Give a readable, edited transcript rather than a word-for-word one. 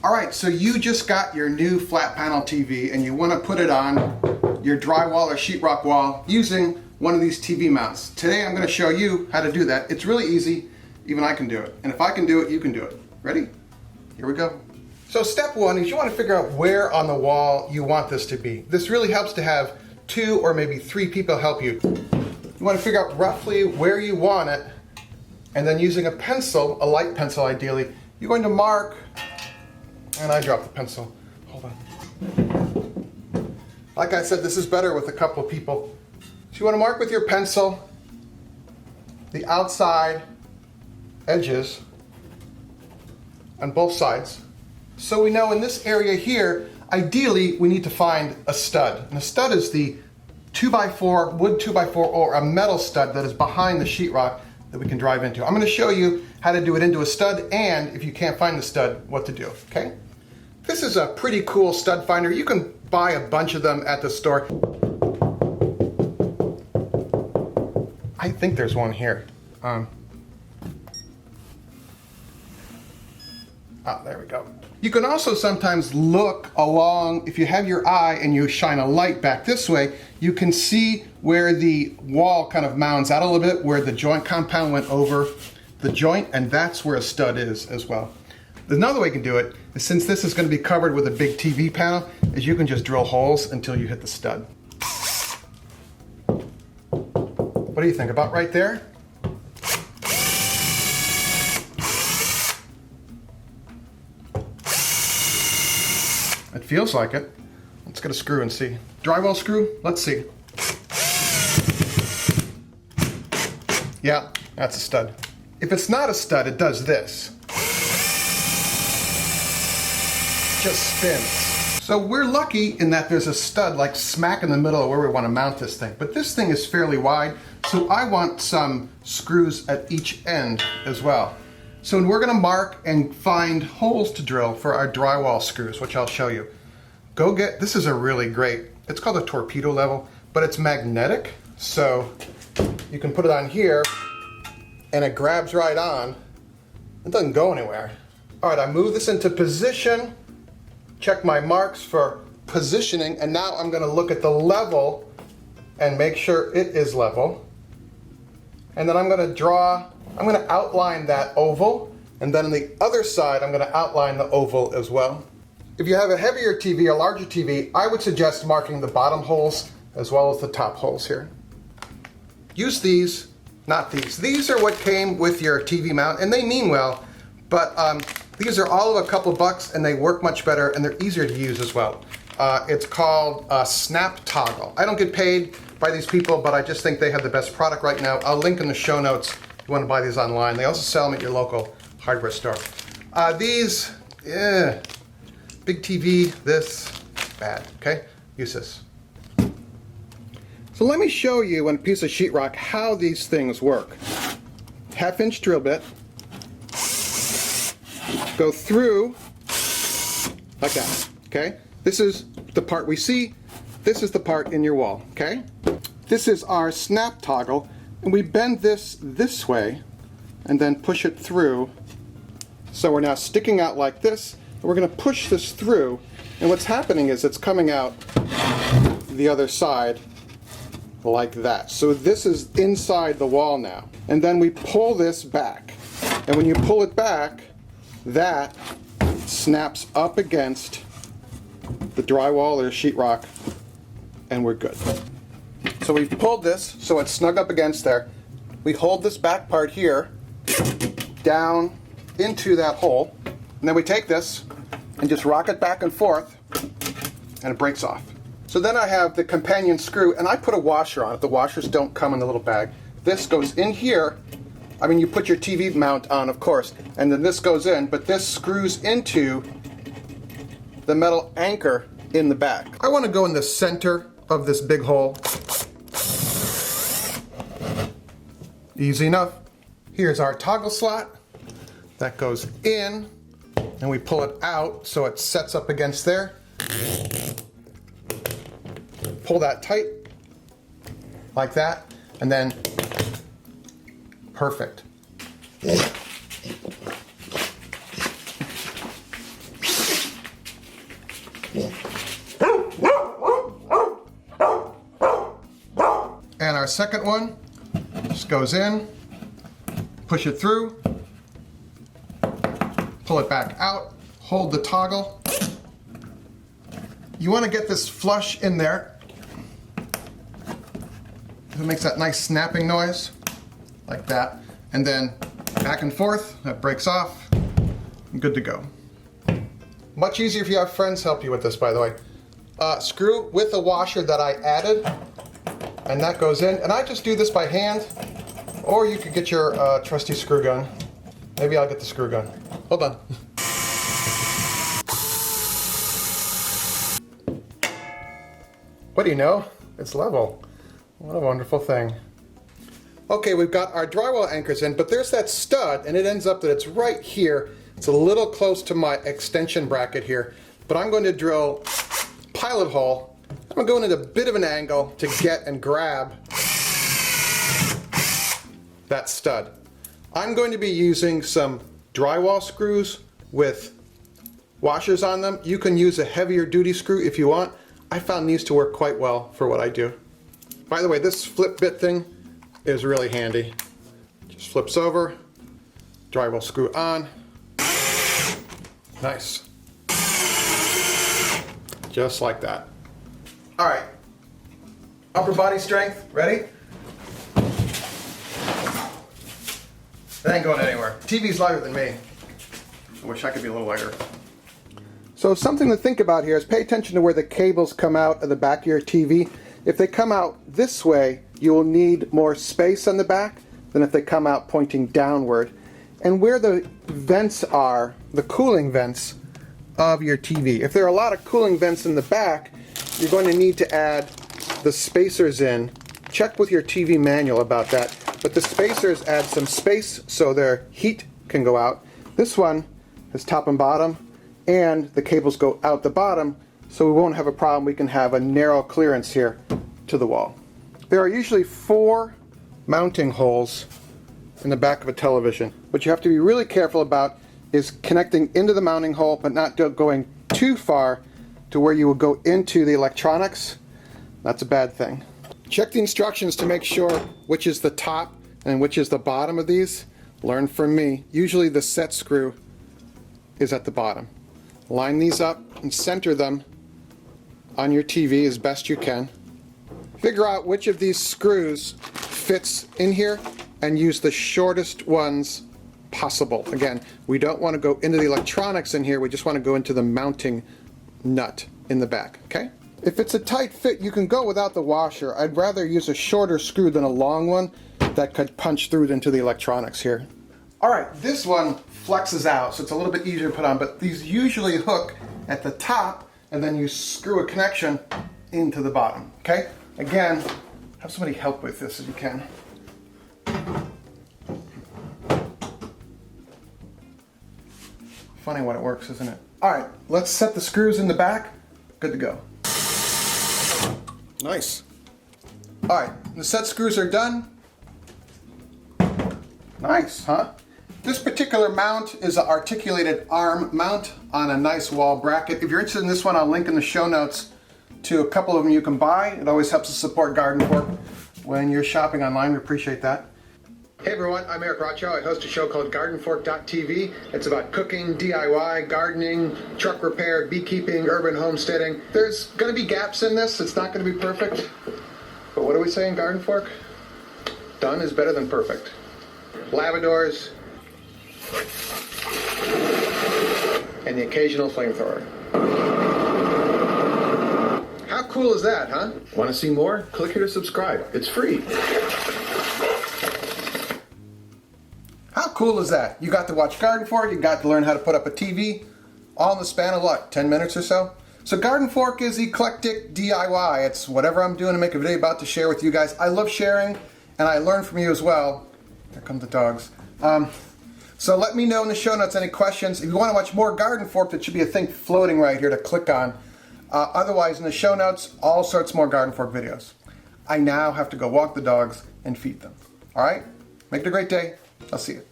All right, so you just got your new flat panel TV and you want to put it on your drywall or sheetrock wall using one of these TV mounts. Today I'm going to show you how to do that. It's really easy. Even I can do it. And if I can do it, you can do it. Ready? Here we go. So step one is you want to figure out where on the wall you want this to be. This really helps to have 2 or maybe 3 people help you. You want to figure out roughly where you want it, and then using a pencil, a light pencil ideally, you're going to mark. And I dropped the pencil. Hold on. Like I said, this is better with a couple of people. So you want to mark with your pencil the outside edges on both sides. So we know in this area here, ideally we need to find a stud. And a stud is the 2x4, wood 2x4, or a metal stud that is behind the sheetrock that we can drive into. I'm going to show you how to do it into a stud, and if you can't find the stud, what to do, okay? This is a pretty cool stud finder. You can buy a bunch of them at the store. I think there's one here. Oh, there we go. You can also sometimes look along, if you have your eye and you shine a light back this way, you can see where the wall kind of mounds out a little bit, where the joint compound went over the joint, and that's where a stud is as well. Another way you can do it is, since this is going to be covered with a big TV panel, is you can just drill holes until you hit the stud. What do you think? About right there? It feels like it. Let's get a screw and see. Drywall screw? Let's see. Yeah, that's a stud. If it's not a stud, it does this. Just spins. So we're lucky in that there's a stud like smack in the middle of where we want to mount this thing. But this thing is fairly wide, so I want some screws at each end as well. So we're going to mark and find holes to drill for our drywall screws, which I'll show you. Go get, this is a really great, it's called a torpedo level, but it's magnetic. So you can put it on here and it grabs right on. It doesn't go anywhere. All right, I move this into position, check my marks for positioning, and now I'm going to look at the level and make sure it is level. And then I'm going to outline that oval, and then on the other side I'm going to outline the oval as well. If you have a heavier TV, a larger TV, I would suggest marking the bottom holes as well as the top holes here. Use these, not these. These are what came with your TV mount, and they mean well, but these are all of a couple bucks and they work much better and they're easier to use as well. It's called a snap toggle. I don't get paid by these people, but I just think they have the best product right now. I'll link in the show notes if you want to buy these online. They also sell them at your local hardware store. These, big TV, this, bad, okay? Use this. So let me show you on a piece of sheetrock how these things work. 1/2-inch drill bit, go through like that, okay? This is the part we see, this is the part in your wall, okay? This is our snap toggle, and we bend this way and then push it through. So we're now sticking out like this, and we're going to push this through, and what's happening is it's coming out the other side like that. So this is inside the wall now. And then we pull this back, and when you pull it back, that snaps up against the drywall or sheetrock, and we're good. So we've pulled this so it's snug up against there. We hold this back part here down into that hole, and then we take this and just rock it back and forth, and it breaks off. So then I have the companion screw, and I put a washer on it. The washers don't come in the little bag. This goes in here. I mean, you put your TV mount on, of course, and then this goes in, but this screws into the metal anchor in the back. I want to go in the center of this big hole. Easy enough. Here's our toggle slot. That goes in, and we pull it out so it sets up against there. Pull that tight, like that, and then perfect. And our second one just goes in, push it through, pull it back out, hold the toggle. You want to get this flush in there. It makes that nice snapping noise, like that. And then back and forth, that breaks off, good to go. Much easier if you have friends help you with this, by the way. Screw with the washer that I added, and that goes in. And I just do this by hand, or you could get your trusty screw gun. Maybe I'll get the screw gun. Hold on. What do you know? It's level. What a wonderful thing. Okay, we've got our drywall anchors in, but there's that stud, and it ends up that it's right here. It's a little close to my extension bracket here, but I'm going to drill pilot hole. I'm going at a bit of an angle to get and grab that stud. I'm going to be using some drywall screws with washers on them. You can use a heavier duty screw if you want. I found these to work quite well for what I do. By the way, this flip bit thing is really handy. Just flips over, drywall screw on. Nice. Just like that. All right, upper body strength, ready? That ain't going anywhere. TV's lighter than me. I wish I could be a little lighter. So something to think about here is pay attention to where the cables come out of the back of your TV. If they come out this way, you will need more space on the back than if they come out pointing downward. And where the vents are, the cooling vents of your TV. If there are a lot of cooling vents in the back, you're going to need to add the spacers in. Check with your TV manual about that. But the spacers add some space so their heat can go out. This one is top and bottom, and the cables go out the bottom, so we won't have a problem. We can have a narrow clearance here to the wall. There are usually 4 mounting holes in the back of a television. What you have to be really careful about is connecting into the mounting hole, but not going too far to where you will go into the electronics. That's a bad thing. Check the instructions to make sure which is the top and which is the bottom of these. Learn from me. Usually the set screw is at the bottom. Line these up and center them on your TV as best you can. Figure out which of these screws fits in here and use the shortest ones possible. Again, we don't want to go into the electronics in here, we just want to go into the mounting nut in the back, okay? If it's a tight fit, you can go without the washer. I'd rather use a shorter screw than a long one that could punch through into the electronics here. Alright, this one flexes out, so it's a little bit easier to put on, but these usually hook at the top, and then you screw a connection into the bottom, okay? Again, have somebody help with this if you can. Funny when it works, isn't it? Alright, let's set the screws in the back. Good to go. Nice. Alright, the set screws are done. Nice, huh? This particular mount is an articulated arm mount on a nice wall bracket. If you're interested in this one, I'll link in the show notes to a couple of them you can buy. It always helps us support GardenFork when you're shopping online. We appreciate that. Hey everyone, I'm Eric Rochow. I host a show called GardenFork.tv. It's about cooking, DIY, gardening, truck repair, beekeeping, urban homesteading. There's going to be gaps in this. It's not going to be perfect. But what do we say in GardenFork? Done is better than perfect. Labradors, and the occasional flamethrower. How cool is that, huh? Want to see more? Click here to subscribe. It's free. How cool is that? You got to watch GardenFork, you got to learn how to put up a TV, all in the span of what, 10 minutes or so? So GardenFork is eclectic DIY. It's whatever I'm doing to make a video about to share with you guys. I love sharing, and I learn from you as well. Here come the dogs. So let me know in the show notes any questions. If you want to watch more GardenFork, that should be a thing floating right here to click on. Otherwise, in the show notes, all sorts more GardenFork videos. I now have to go walk the dogs and feed them. All right? Make it a great day. I'll see you.